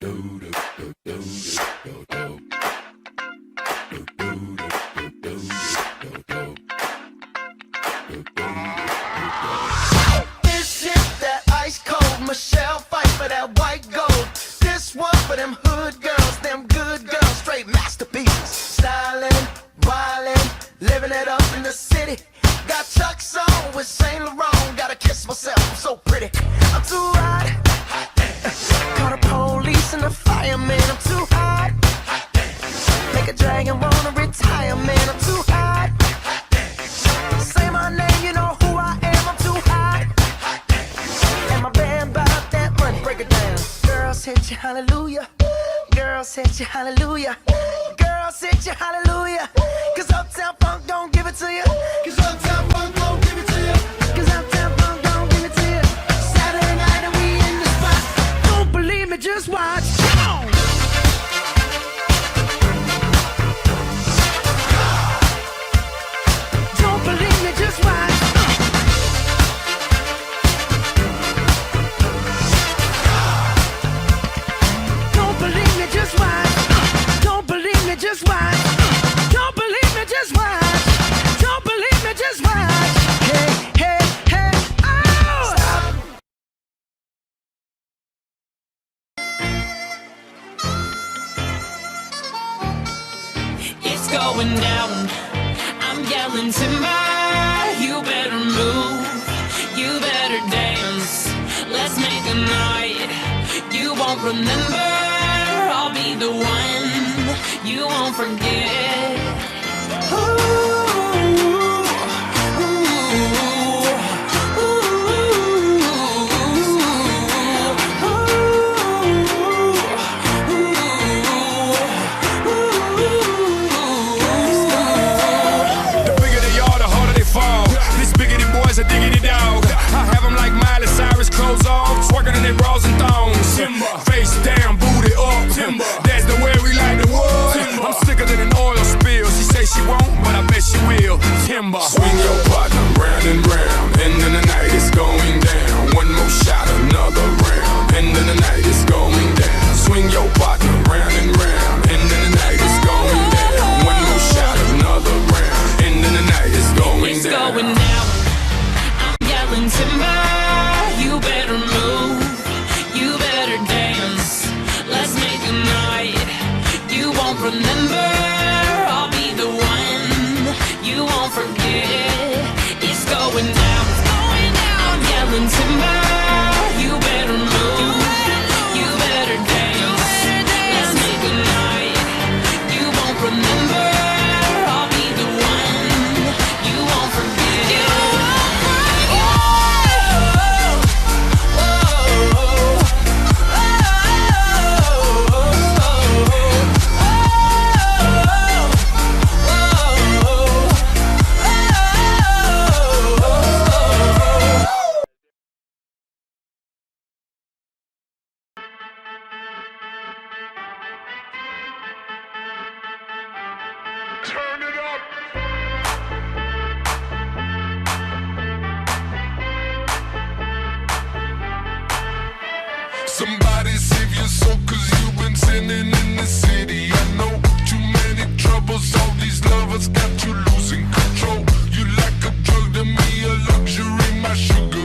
This shit that ice cold Michelle fight for that white gold. This one for them hood girls, them good girls, straight masterpieces. Styling, wildin', living it up in the city. Got Chuck's on with Saint Laurent. Gotta kiss myself, I'm so pretty. I'm too hot. Call the police and the fireman. I'm too hot. Make a dragon wanna retire, man. I'm too hot. Say my name, you know who I am. I'm too hot. And my band bought that money. Break it down. Girls hit you, hallelujah. Girls hit you, hallelujah. Girls hit you, hallelujah. Cause Uptown Funk don't give it to you. Cause Uptown Funk don't give it to you. Cause Uptown Funk don't give it to you. Saturday night and we in the spot. Don't believe me, just watch. Come on. Don't believe me, just watch. Don't believe me, just watch. Don't believe me, just watch. Don't believe me, just watch. Don't believe me, just watch. Hey, hey, hey, oh! Stop. It's going down. I'm yelling timber. You better move. You better dance. Let's make a night you won't remember. I'll be the one you won't forget. Ooh, ooh, The bigger they are, the harder they fall. This biggity boy's a diggity dog. I have them like Miley Cyrus, clothes off, twerking in their bras and thongs. Face down, booty up. That's the way we like the wood. I'm sicker than an oil spill. She say she won't, but I bet she will. Timber. Swing your partner round and round. End of the night is going down. One more shot, another round. End of the night is going down. Swing your partner round and round. End of the night is going down. One more shot, another round. End of the night is going it's down. going down. I'm yelling timber. You better move. You better dance. Let's make a night you won't remember. I'll be the one you won't forget. It's going down. It's going down. I'm yelling timber. You better move. You better dance. Let's make a night you won't remember. I'll be the one you won't forget. You won't Turn it up. Somebody save your soul, cause you've been sinning in the city. I know too many troubles, all these lovers got you losing control. You like a drug to me, a luxury, my sugar.